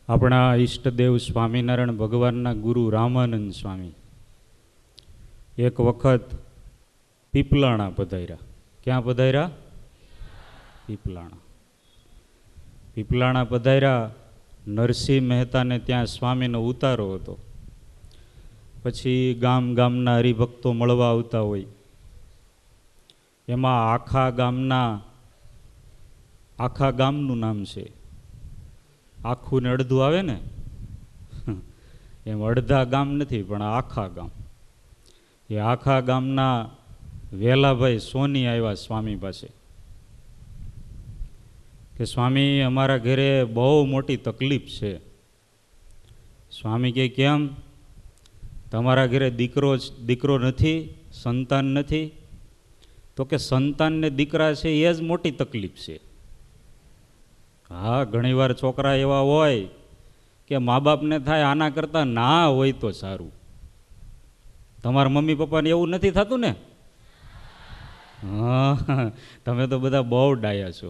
આપણા ઈષ્ટદેવ સ્વામિનારાયણ ભગવાનના ગુરુ રામાનંદ સ્વામી એક વખત પીપલાણા પધાર્યા. ક્યાં પધાર્યા? પીપલાણા. પીપલાણા પધાર્યા. નરસિંહ મહેતાને ત્યાં સ્વામીનો ઉતારો હતો. પછી ગામના હરિભક્તો મળવા આવતા હોય. એમાં આખા ગામનું નામ છે. આખું ને અડધું આવે ને એમ અડધા ગામ નથી, પણ આખા ગામ. એ આખા ગામના વેલાભાઈ સોની આવ્યા સ્વામી પાસે કે સ્વામી, અમારા ઘરે બહુ મોટી તકલીફ છે. સ્વામી કે કેમ? તમારા ઘરે દીકરો નથી, સંતાન નથી? તો કે સંતાન ને દીકરા છે એ જ મોટી તકલીફ છે. હા, ઘણીવાર છોકરા એવા હોય કે મા બાપને થાય આના કરતાં ના હોય તો સારું. તમારા મમ્મી પપ્પાને એવું નથી થતું ને? હા, તમે તો બધા બહુ ડાયા છો.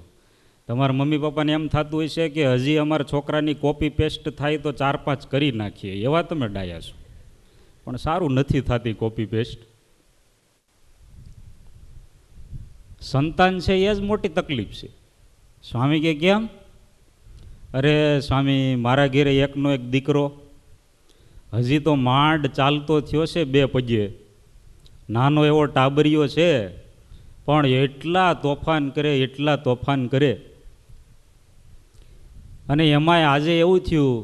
તમારા મમ્મી પપ્પાને એમ થતું હોય છે કે હજી અમારા છોકરાની કોપી પેસ્ટ થાય તો 4-5 કરી નાખીએ, એવા તમે ડાયા છો. પણ સારું નથી થતી કોપી પેસ્ટ. સંતાન છે એ જ મોટી તકલીફ છે. સ્વામી કે કેમ? અરે સ્વામી, મારા ઘરે એકનો એક દીકરો હજી તો માંડ ચાલતો થયો છે 2 પગે. નાનો એવો ટાબરિયો છે, પણ એટલા તોફાન કરે. અને એમાંય આજે એવું થયું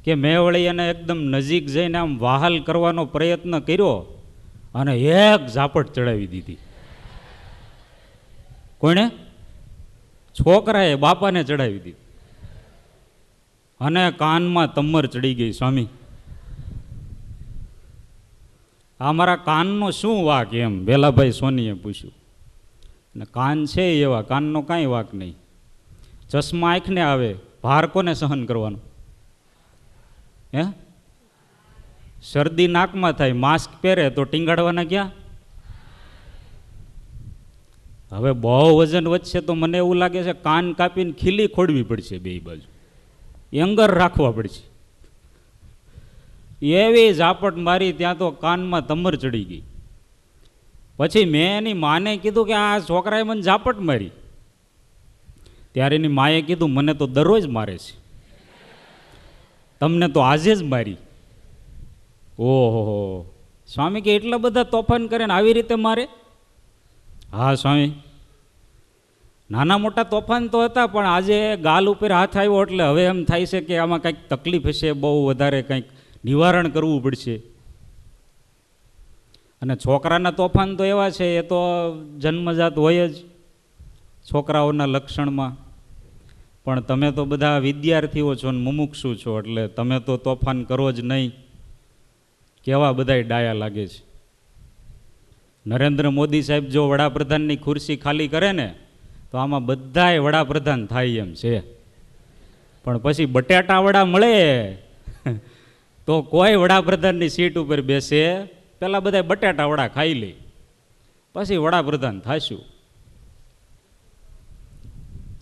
કે મેં વળી એને એકદમ નજીક જઈને આમ વહાલ કરવાનો પ્રયત્ન કર્યો અને એક ઝાપટ ચડાવી દીધી. કોણે? છોકરાએ બાપાને ચડાવી દીધી. અને કાનમાં તમર ચડી ગઈ. સ્વામી, આ મારા કાનનો શું વાક? એમ વેલાભાઈ સોનીએ પૂછ્યું. અને કાન છે એવા, કાનનો કાંઈ વાક નહીં. ચશ્મા આંખને આવે, ભાર કોને સહન કરવાનો? હે? શરદી નાકમાં થાય, માસ્ક પહેરે તો ટીંગાડવાના ક્યાં? હવે બહુ વજન વધશે તો મને એવું લાગે છે કાન કાપીને ખીલી ખોડવી પડશે, 2 બાજુ એંગર રાખવા પડશે. એવી ઝાપટ મારી, ત્યાં તો કાનમાં તમર ચડી ગઈ. પછી મેં એની માને કીધું કે આ છોકરાએ મને ઝાપટ મારી. ત્યારે એની માએ કીધું, મને તો દરરોજ મારે છે, તમને તો આજે જ મારી. ઓહો! સ્વામી કે એટલા બધા તોફાન કરે ને આવી રીતે મારે? હા સ્વામી, નાના મોટા તોફાન તો હતા, પણ આજે ગાલ ઉપર હાથ આવ્યો એટલે હવે એમ થાય છે કે આમાં કંઈક તકલીફ હશે, બહુ વધારે કંઈક નિવારણ કરવું પડશે. અને છોકરાના તોફાન તો એવા છે, એ તો જન્મજાત હોય જ છોકરાઓના લક્ષણમાં. પણ તમે તો બધા વિદ્યાર્થીઓ છો ને મુમુક્ષુ છો, એટલે તમે તો તોફાન કરો જ નહીં. કેવા બધાય ડાયા લાગે છે. નરેન્દ્ર મોદી સાહેબ જો વડાપ્રધાનની ખુરશી ખાલી કરે ને તો આમાં બધાય વડાપ્રધાન થાય એમ છે. પણ પછી બટેટા વડા મળે તો કોઈ વડાપ્રધાનની સીટ ઉપર બેસે, પહેલાં બધા બટેટા વડા ખાઈ લે, પછી વડાપ્રધાન થાશું.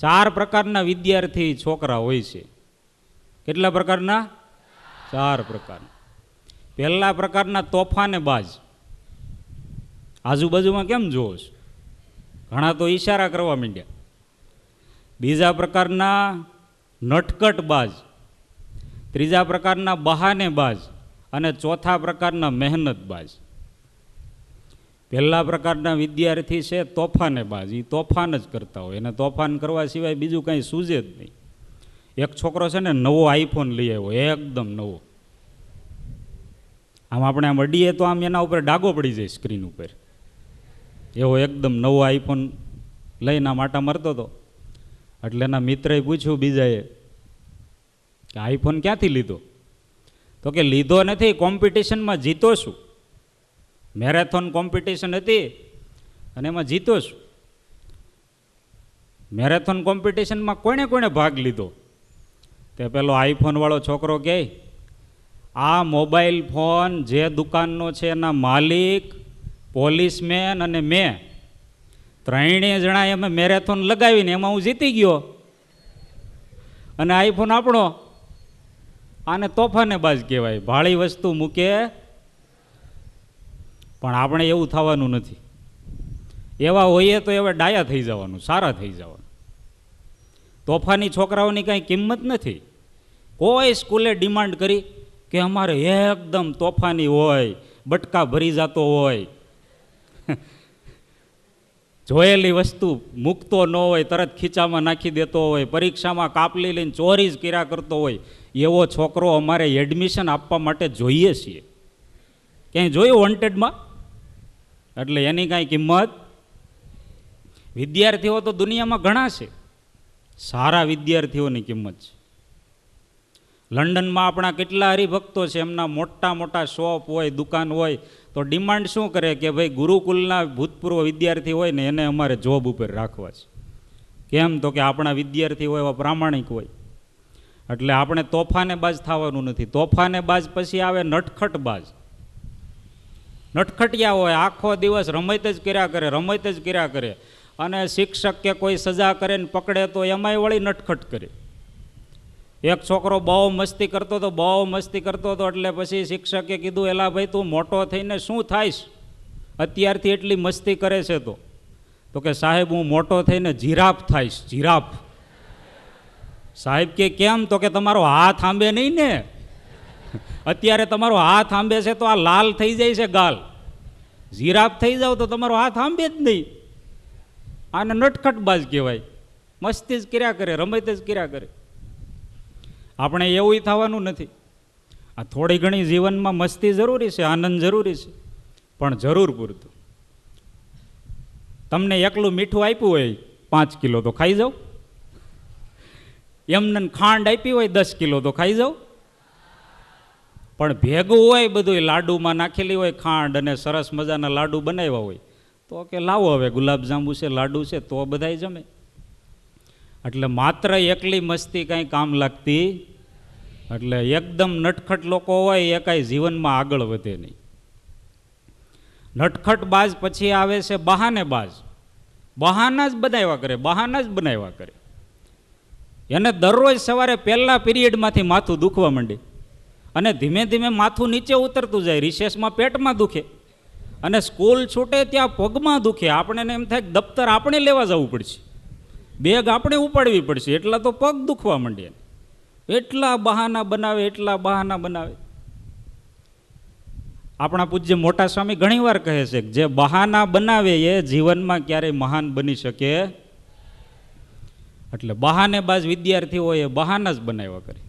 4 પ્રકારના વિદ્યાર્થી છોકરા હોય છે. કેટલા પ્રકારના? 4 પ્રકારના. પહેલા પ્રકારના તોફાનેબાજ. આજુબાજુમાં કેમ જોવો છો? ઘણા તો ઈશારા કરવા માંડ્યા. બીજા પ્રકારના નટકટબાજ. ત્રીજા પ્રકારના બહાનેબાજ. અને ચોથા પ્રકારના મહેનતબાજ. પહેલા પ્રકારના વિદ્યાર્થી છે તોફાનેબાજ. એ તોફાન જ કરતા હોય, એને તોફાન કરવા સિવાય બીજું કંઈ સૂઝે જ નહીં. એક છોકરો છે ને નવો આઈફોન લઈ આવ્યો, એકદમ નવો. આપણે આમ અડીએ તો આમ એના ઉપર ડાઘો પડી જાય સ્ક્રીન ઉપર. એવો એકદમ નવો આઈફોન લઈને આમ આટા મારતો હતો. એટલે એના મિત્રએ પૂછ્યું બીજાએ કે આઈફોન ક્યાંથી લીધો? તો કે લીધો નથી, કોમ્પિટિશનમાં જીતો છું. મેરેથોન કોમ્પિટિશન હતી અને એમાં જીતો છું. મેરેથોન કોમ્પિટિશનમાં કોણે ભાગ લીધો? તે પેલો આઈફોનવાળો છોકરો કહે, આ મોબાઈલ ફોન જે દુકાનનો છે એના માલિક, પોલીસમેન અને મેં 3 જણા એમાં મેરેથોન લગાવીને એમાં હું જીતી ગયો. અને આઈફોન આપણો. આને તોફાને બાજ કહેવાય, ભાળી વસ્તુ મૂકે. પણ આપણે એવું થવાનું નથી. એવા હોઈએ તો એવા ડાયા થઈ જવાનું, સારા થઈ જવાનું. તોફાની છોકરાઓની કાંઈ કિંમત નથી. કોઈ સ્કૂલે ડિમાન્ડ કરી કે અમારે એકદમ તોફાની હોય, બટકા ભરી જતો હોય, જોયેલી વસ્તુ મૂકતો ન હોય, તરત ખીચામાં નાખી દેતો હોય, પરીક્ષામાં કાપલી લઈને ચોરી જ કર્યા કરતો હોય, એવો છોકરો અમારે એડમિશન આપવા માટે જોઈએ છીએ. ક્યાંય જોયું વોન્ટેડમાં? એટલે એની કાંઈ કિંમત. વિદ્યાર્થીઓ તો દુનિયામાં ઘણા છે, સારા વિદ્યાર્થીઓની કિંમત છે. લંડનમાં આપણા કેટલા હરિભક્તો છે, એમના મોટા મોટા શોપ હોય, દુકાન હોય, તો ડિમાન્ડ શું કરે કે ભાઈ ગુરુકુલના ભૂતપૂર્વ વિદ્યાર્થી હોય ને એને અમારે જોબ ઉપર રાખવા છે. કેમ? તો કે આપણા વિદ્યાર્થી હોય એવા પ્રામાણિક હોય. એટલે આપણે તોફાને બાજ થવાનું નથી. તોફાને બાજ પછી આવે નટખટ બાજ. નટખટિયા હોય, આખો દિવસ રમત જ કર્યા કરે, રમત જ કર્યા કરે. અને શિક્ષક કે કોઈ સજા કરે ને પકડે તો એમાંય વળી નટખટ કરે. એક છોકરો બહુ મસ્તી કરતો હતો, બહુ મસ્તી કરતો હતો, એટલે પછી શિક્ષકે કીધું, એલા ભાઈ તું મોટો થઈને શું થાઈશ, અત્યારથી એટલી મસ્તી કરે છે? તો કે સાહેબ હું મોટો થઈને જીરાફ થાઈશ. જીરાફ? સાહેબ કે કેમ? તો કે તમારો હાથ આંબે નહીં ને, અત્યારે તમારો હાથ આંબે છે તો આ લાલ થઈ જાય છે ગાલ, જીરાફ થઈ જાવ તો તમારો હાથ આંબે જ નહીં. આને નટખટબાજ કહેવાય. મસ્તી જ કર્યા કરે, રમત જ કર્યા કરે. આપણે એવું થવાનું નથી. આ થોડી ઘણી જીવનમાં મસ્તી જરૂરી છે, આનંદ જરૂરી છે, પણ જરૂર પૂરતું. તમને એકલું મીઠું આપ્યું હોય 5 કિલો તો ખાઈ જાઓ, એમને ખાંડ આપી હોય 10 કિલો તો ખાઈ જાઓ. પણ ભેગું હોય બધું, લાડુમાં નાખેલી હોય ખાંડ, અને સરસ મજાના લાડુ બનાવ્યા હોય, તો કે લાવો હવે ગુલાબજાંબુ છે, લાડુ છે, તો બધાય જમે. એટલે માત્ર એકલી મસ્તી કાંઈ કામ લાગતી. એટલે એકદમ નટખટ લોકો હોય એ કાંઈ જીવનમાં આગળ વધે નહીં. નટખટ બાજ પછી આવે છે બહાને બાજ. બહાના જ બનાવ્યા કરે, બહાના જ બનાવ્યા કરે. એને દરરોજ સવારે પહેલા પીરિયડમાંથી માથું દુખવા માંડે, અને ધીમે ધીમે માથું નીચે ઉતરતું જાય. રિસેસમાં પેટમાં દુખે, અને સ્કૂલ છૂટે ત્યાં પગમાં દુખે. આપણે એમ થાય કે દફતર આપણે લેવા જવું પડશે, બેગ આપણે ઉપાડવી પડશે, એટલા તો પગ દુખવા માંડે. એટલા બહાના બનાવે, એટલા બહાના બનાવે. આપણા પૂજ્ય મોટા સ્વામી ઘણીવાર કહે છે કે જે બહાના બનાવે એ જીવનમાં ક્યારેય મહાન બની શકે. એટલે બહાનેબાજ વિદ્યાર્થીઓ એ બહાના જ બનાવ્યા કરે.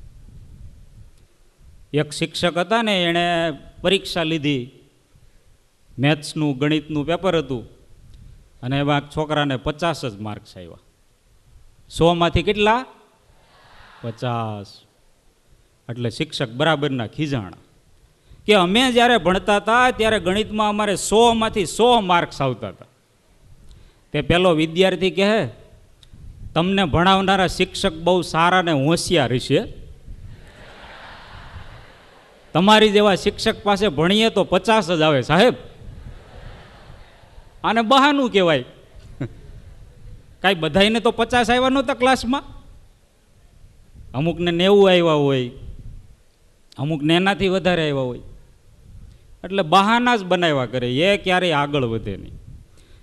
એક શિક્ષક હતા ને, એણે પરીક્ષા લીધી, મેથ્સનું ગણિતનું પેપર હતું, અને એમાં છોકરાને 50 જ માર્ક્સ આવ્યા. 100માંથી કેટલા? 50. એટલે શિક્ષક બરાબરના ખીજાણા કે અમે જ્યારે ભણતા હતા ત્યારે ગણિતમાં અમારે 100માંથી 100 માર્ક્સ આવતા હતા. તે પેલો વિદ્યાર્થી કહે, તમને ભણાવનારા શિક્ષક બહુ સારા ને હોશિયાર હશે, તમારી જેવા શિક્ષક પાસે ભણીએ તો 50 જ આવે સાહેબ. આને બહાનું કહેવાય. કાંઈ બધાઈને તો 50 આવ્યા નહોતા ક્લાસમાં. અમુકને 90 આવ્યા હોય, અમુકને એનાથી વધારે આવ્યા હોય. એટલે બહાના જ બનાવ્યા કરે, એ ક્યારેય આગળ વધે નહીં.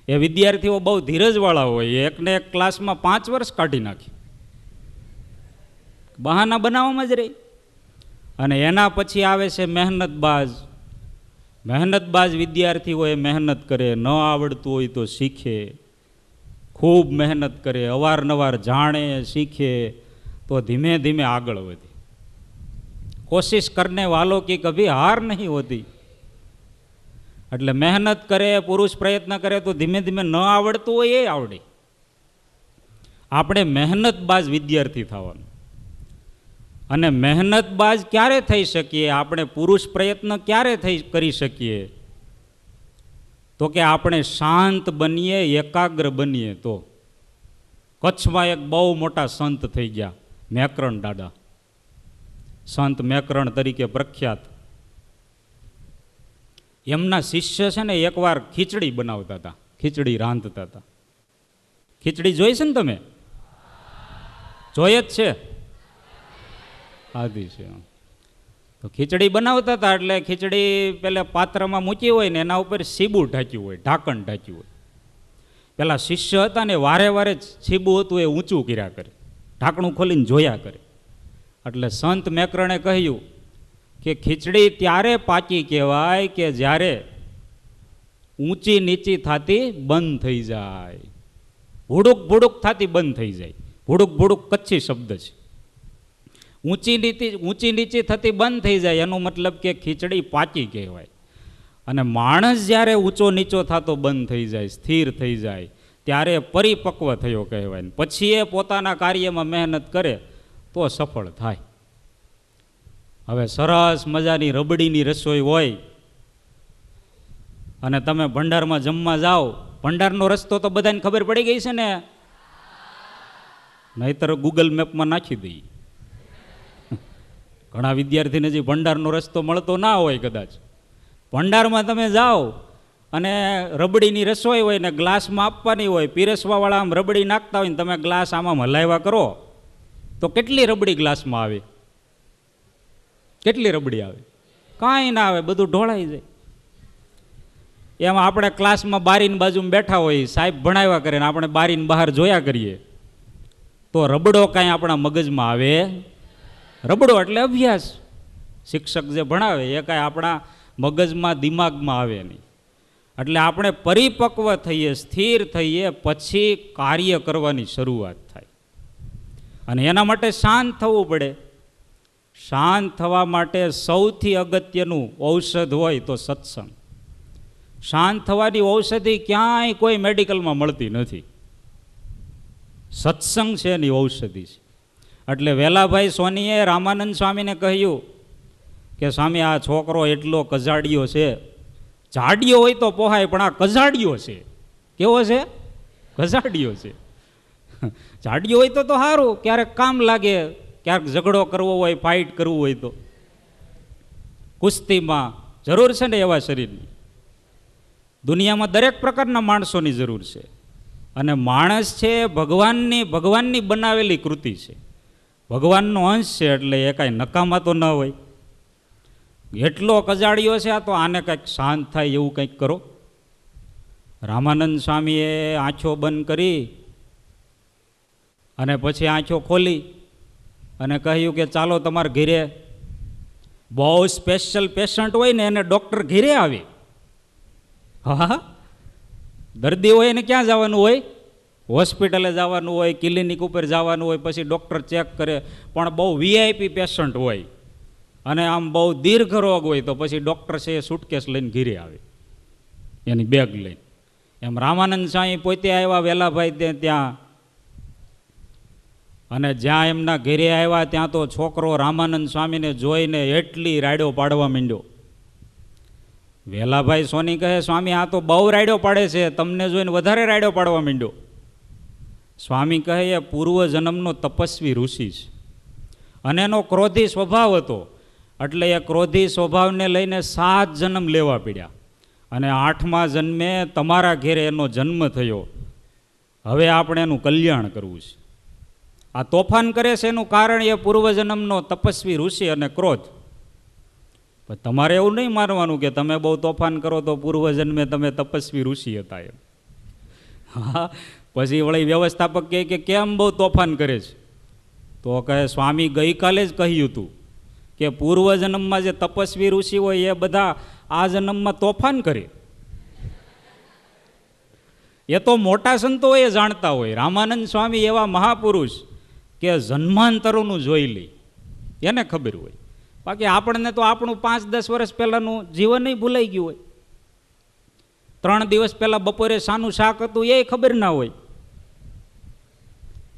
એ વિદ્યાર્થીઓ બહુ ધીરજવાળા હોય, એકને એક ક્લાસમાં 5 વર્ષ કાઢી નાખી, બહાના બનાવવામાં જ રહી. અને એના પછી આવે છે મહેનતબાજ. મહેનતબાજ વિદ્યાર્થીઓ એ મહેનત કરે, ન આવડતું હોય તો શીખે, ખૂબ મહેનત કરે, અવારનવાર જાણે, શીખે, તો ધીમે ધીમે આગળ વધે. કોશિશ કરને વાલો કી કભી હાર નહીં હોતી. એટલે મહેનત કરે, પુરુષ પ્રયત્ન કરે તો ધીમે ધીમે ન આવડતું હોય એ આવડે. આપણે મહેનતબાજ વિદ્યાર્થી થવાનું. અને મહેનતબાજ ક્યારે થઈ શકીએ, આપણે પુરુષ પ્રયત્ન ક્યારે કરી શકીએ? તો કે આપણે શાંત બનીએ, એકાગ્ર બનીએ. તો કચ્છમાં એક બહુ મોટા સંત થઈ ગયા, મેકરણ દાદા. સંત મેકરણ તરીકે પ્રખ્યાત. એમના શિષ્ય છે ને, એકવાર ખીચડી બનાવતા હતા, ખીચડી રાંધતા હતા. ખીચડી જોઈ છે ને તમે? જોઈ જ છે. આદિ છે. તો ખીચડી બનાવતા હતા એટલે ખીચડી પેલા પાત્રમાં મૂકી હોય ને એના ઉપર સીબું ઢાંક્યું હોય, ઢાંકણ ઢાંક્યું હોય. પેલા શિષ્ય હતા ને વારે વારે સીબું હતું એ ઊંચું કર્યા કરે, ઢાંકણું ખોલીને જોયા કરે. એટલે સંત મેકરણે કહ્યું કે ખીચડી ત્યારે પાકી કહેવાય કે જ્યારે ઊંચી નીચી થતી બંધ થઈ જાય, ભૂડુક ભૂડુક થતી બંધ થઈ જાય. ભૂડુક ભૂડુક કચ્છી શબ્દ છે. ઊંચી નીચી થતી બંધ થઈ જાય એનો મતલબ કે ખીચડી પાકી કહેવાય. અને માણસ જ્યારે ઊંચો નીચો થતો બંધ થઈ જાય, સ્થિર થઈ જાય, ત્યારે પરિપક્વ થયો કહેવાય. પછી એ પોતાના કાર્યમાં મહેનત કરે તો સફળ થાય. હવે સરસ મજાની રબડીની રસોઈ હોય અને તમે ભંડારમાં જમવા જાઓ, ભંડારનો રસ્તો તો બધાને ખબર પડી ગઈ છે ને, નહીતર ગૂગલ મેપમાં નાખી દઈએ. ઘણા વિદ્યાર્થીને જે ભંડારનો રસ્તો મળતો ના હોય કદાચ. ભંડારમાં તમે જાઓ અને રબડીની રસોઈ હોય ને ગ્લાસમાં આપવાની હોય, પીરસવાવાળા આમ રબડી નાખતા હોય ને તમે ગ્લાસ આમાં હલાવ્યા કરો તો કેટલી રબડી ગ્લાસમાં આવે? કેટલી રબડી આવે? કાંઈ ના આવે, બધું ઢોળાઈ જાય. એમાં આપણે ક્લાસમાં બારીની બાજુમાં બેઠા હોય, સાહેબ ભણાવ્યા કરે ને આપણે બારીની બહાર જોયા કરીએ તો રબડો કાંઈ આપણા મગજમાં આવે? રબડો એટલે અભ્યાસ. શિક્ષક જે ભણાવે એ કાંઈ આપણા મગજમાં દિમાગમાં આવે નહીં. એટલે આપણે પરિપક્વ થઈએ, સ્થિર થઈએ, પછી કાર્ય કરવાની શરૂઆત થાય. અને એના માટે શાંત થવું પડે. શાંત થવા માટે સૌથી અગત્યનું ઔષધ હોય તો સત્સંગ. શાંત થવાની ઔષધિ ક્યાંય કોઈ મેડિકલમાં મળતી નથી. સત્સંગ છે એની ઔષધિ છે. એટલે વેલાભાઈ સોનીએ રામાનંદ સ્વામીને કહ્યું કે સ્વામી આ છોકરો એટલો કજાડિયો છે, જાડિયો હોય તો પોહાય પણ આ કજાડિયો છે. કેવો છે? કજાડિયો છે. જાડિયો હોય તો સારું, ક્યારેક કામ લાગે, ક્યારેક ઝઘડો કરવો હોય, ફાઇટ કરવું હોય તો કુસ્તીમાં જરૂર છે ને એવા શરીરની. દુનિયામાં દરેક પ્રકારના માણસોની જરૂર છે. અને માણસ છે ભગવાનની બનાવેલી કૃતિ છે, ભગવાનનો અંશ છે. એટલે એ કાંઈ નકામા તો ન હોય. એટલો કજાડિયો છે આ, તો આને કંઈક શાંત થાય એવું કંઈક કરો. રામાનંદ સ્વામીએ આંખો બંધ કરી અને પછી આંખો ખોલી અને કહ્યું કે ચાલો તમારા ઘરે. બહુ સ્પેશિયલ પેશન્ટ હોય ને એને ડૉક્ટર ઘરે આવે. હા, દર્દી હોય એને ક્યાં જવાનું હોય? હોસ્પિટલે જવાનું હોય, ક્લિનિક ઉપર જવાનું હોય, પછી ડૉક્ટર ચેક કરે. પણ બહુ વીઆઈપી પેશન્ટ હોય અને આમ બહુ દીર્ઘ રોગ હોય તો પછી ડૉક્ટર છે એ સુટકેસ લઈને ઘીરે આવે, એની બેગ લઈને. એમ રામાનંદ સ્વામી પોતે આવ્યા વેલાભાઈ ત્યાં, અને જ્યાં એમના ઘરે આવ્યા ત્યાં તો છોકરો રામાનંદ સ્વામીને જોઈને એટલી રાયડો પાડવા માંડ્યો. વેલાભાઈ સોની કહે સ્વામી આ તો બહુ રાયડો પાડે છે, તમને જોઈને વધારે રાયડો પાડવા માંડ્યો. સ્વામી કહે એ પૂર્વજન્મનો તપસ્વી ઋષિ છે અને એનો ક્રોધી સ્વભાવ હતો. એટલે એ ક્રોધી સ્વભાવને લઈને 7 જન્મ લેવા પડ્યા અને 8મા જન્મે તમારા ઘેરે એનો જન્મ થયો. હવે આપણે એનું કલ્યાણ કરવું છે. આ તોફાન કરે છે એનું કારણ એ પૂર્વજન્મનો તપસ્વી ઋષિ અને ક્રોધ. પણ તમારે એવું નહીં માનવાનું કે તમે બહુ તોફાન કરો તો પૂર્વજન્મે તમે તપસ્વી ઋષિ હતા એમ. હા, પછી વળી વ્યવસ્થાપક કહે કે કેમ બહુ તોફાન કરે છે? તો કહે સ્વામી ગઈકાલે જ કહ્યું હતું કે પૂર્વજન્મમાં જે તપસ્વી ઋષિ હોય એ બધા આ જન્મમાં તોફાન કરે. એ તો મોટા સંતો એ જાણતા હોય. રામાનંદ સ્વામી એવા મહાપુરુષ કે જન્માંતરોનું જોઈ લે, એને ખબર હોય. બાકી આપણને તો આપણું 5-10 વર્ષ પહેલાંનું જીવન ભૂલાઈ ગયું હોય. 3 દિવસ પહેલાં બપોરે શાનું શાક હતું એ ખબર ના હોય,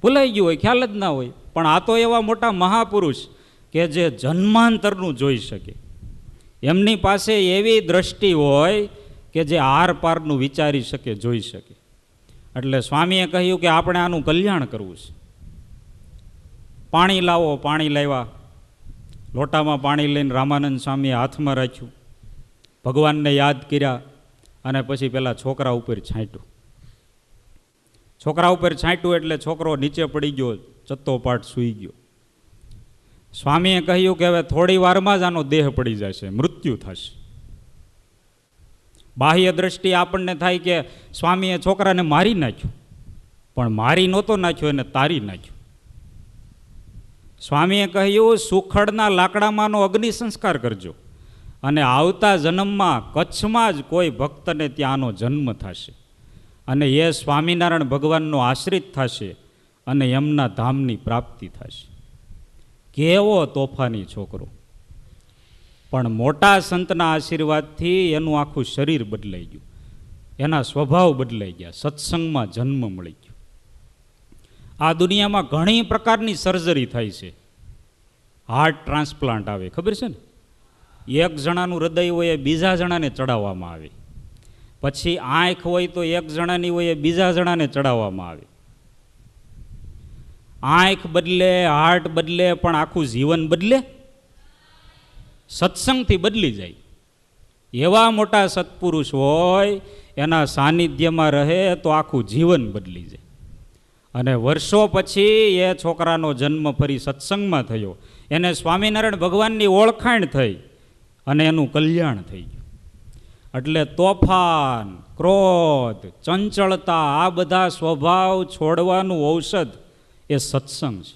ભૂલાઈ ગયું હોય, ખ્યાલ જ ના હોય. પણ આ તો એવા મોટા મહાપુરુષ કે જે જન્માંતરનું જોઈ શકે. એમની પાસે એવી દ્રષ્ટિ હોય કે જે આર પારનું વિચારી શકે, જોઈ શકે. એટલે સ્વામીએ કહ્યું કે આપણે આનું કલ્યાણ કરવું છે. પાણી લાવો. પાણી લાવ્યા. લોટામાં પાણી લઈને રામાનંદ સ્વામીએ હાથમાં રાખ્યું, ભગવાનને યાદ કર્યા અને પછી પેલા છોકરા ઉપર છાંટ્યું. છોકરા ઉપર છાંટ્યું એટલે છોકરો નીચે પડી ગયો, ચત્તો પાટ સૂઈ ગયો. સ્વામીએ કહ્યું કે હવે થોડી વારમાં જ આનો દેહ પડી જશે, મૃત્યુ થશે. બાહ્ય દ્રષ્ટિએ આપણને થાય કે સ્વામીએ છોકરાને મારી નાખ્યું, પણ મારી નહોતો નાખ્યો, એને તારી નાખ્યું. સ્વામીએ કહ્યું સુખડના લાકડામાંનો અગ્નિ સંસ્કાર કરજો, અને આવતા જન્મમાં કચ્છમાં જ કોઈ ભક્તને ત્યાંનો જન્મ થશે, અને એ સ્વામિનારાયણ ભગવાનનો આશ્રિત થશે, અને એમના ધામની પ્રાપ્તિ થશે. કેવો તોફાની છોકરો! પણ મોટા સંતના આશીર્વાદથી એનું આખું શરીર બદલાઈ ગયું, એના સ્વભાવ બદલાઈ ગયા, સત્સંગમાં જન્મ મળી ગયો. આ દુનિયામાં ઘણી પ્રકારની સર્જરી થાય છે. હાર્ટ ટ્રાન્સપ્લાન્ટ આવે, ખબર છે ને? એક જણાનું હૃદય હોય એ બીજા જણાને ચડાવવામાં આવે. પછી આંખ હોય તો એક જણાની હોય એ બીજા જણાને ચડાવવામાં આવે. આંખ બદલે, હાર્ટ બદલે, પણ આખું જીવન બદલે? સત્સંગથી બદલી જાય. એવા મોટા સત્પુરુષ હોય, એના સાનિધ્યમાં રહે તો આખું જીવન બદલી જાય. અને વર્ષો પછી એ છોકરાનો જન્મ ફરી સત્સંગમાં થયો, એને સ્વામિનારાયણ ભગવાનની ઓળખાણ થઈ, અને એનું કલ્યાણ થઈ ગયું. એટલે તોફાન, ક્રોધ, ચંચળતા, આ બધા સ્વભાવ છોડવાનું ઔષધ એ સત્સંગ છે.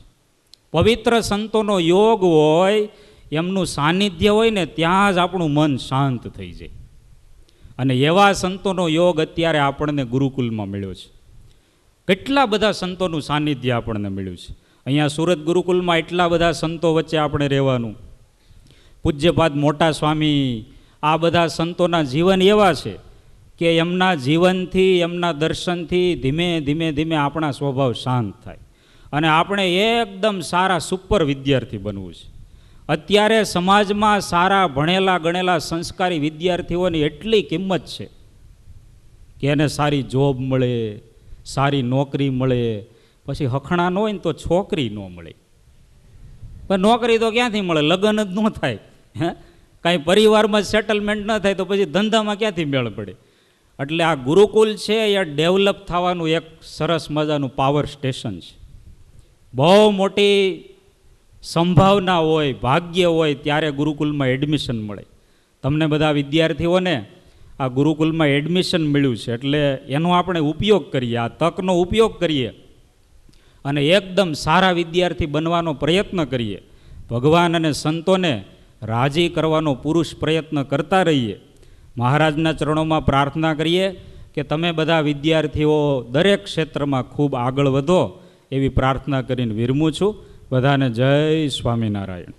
પવિત્ર સંતોનો યોગ હોય, એમનું સાનિધ્ય હોય ને, ત્યાં જ આપણું મન શાંત થઈ જાય. અને એવા સંતોનો યોગ અત્યારે આપણને ગુરુકુલમાં મળ્યો છે. કેટલા બધા સંતોનું સાનિધ્ય આપણને મળ્યું છે. અહીંયા સુરત ગુરુકુલમાં એટલા બધા સંતો વચ્ચે આપણે રહેવાનું. પૂજ્યપાદ મોટા સ્વામી, આ બધા સંતોના જીવન એવા છે કે એમના જીવનથી, એમના દર્શનથી ધીમે ધીમે ધીમે આપણા સ્વભાવ શાંત થાય, અને આપણે એકદમ સારા સુપર વિદ્યાર્થી બનવું છે. અત્યારે સમાજમાં સારા ભણેલા ગણેલા સંસ્કારી વિદ્યાર્થીઓની એટલી કિંમત છે કે એને સારી જોબ મળે, સારી નોકરી મળે, પછી હખણા ન હોય ને તો છોકરી ન મળે. પણ નોકરી તો ક્યાંથી મળે? લગ્ન જ ન થાય, હે, કાંઈ પરિવારમાં સેટલમેન્ટ ન થાય તો પછી ધંધામાં ક્યાંથી મેળ પડે? એટલે આ ગુરુકુલ છે એ ડેવલપ થવાનું એક સરસ મજાનું પાવર સ્ટેશન છે. બહુ મોટી સંભાવના હોય, ભાગ્ય હોય ત્યારે ગુરુકુલમાં એડમિશન મળે. તમને બધા વિદ્યાર્થીઓને આ ગુરુકુલમાં એડમિશન મળ્યું છે, એટલે એનો આપણે ઉપયોગ કરીએ, આ તકનો ઉપયોગ કરીએ, અને એકદમ સારા વિદ્યાર્થી બનવાનો પ્રયત્ન કરીએ. ભગવાન અને સંતોને રાજી કરવાનો પુરુષ પ્રયત્ન કરતા રહીએ. મહારાજના ચરણોમાં પ્રાર્થના કરીએ કે તમે બધા વિદ્યાર્થીઓ દરેક ક્ષેત્રમાં ખૂબ આગળ વધો, એવી પ્રાર્થના કરીને વિરમું છું. બધાને જય સ્વામિનારાયણ.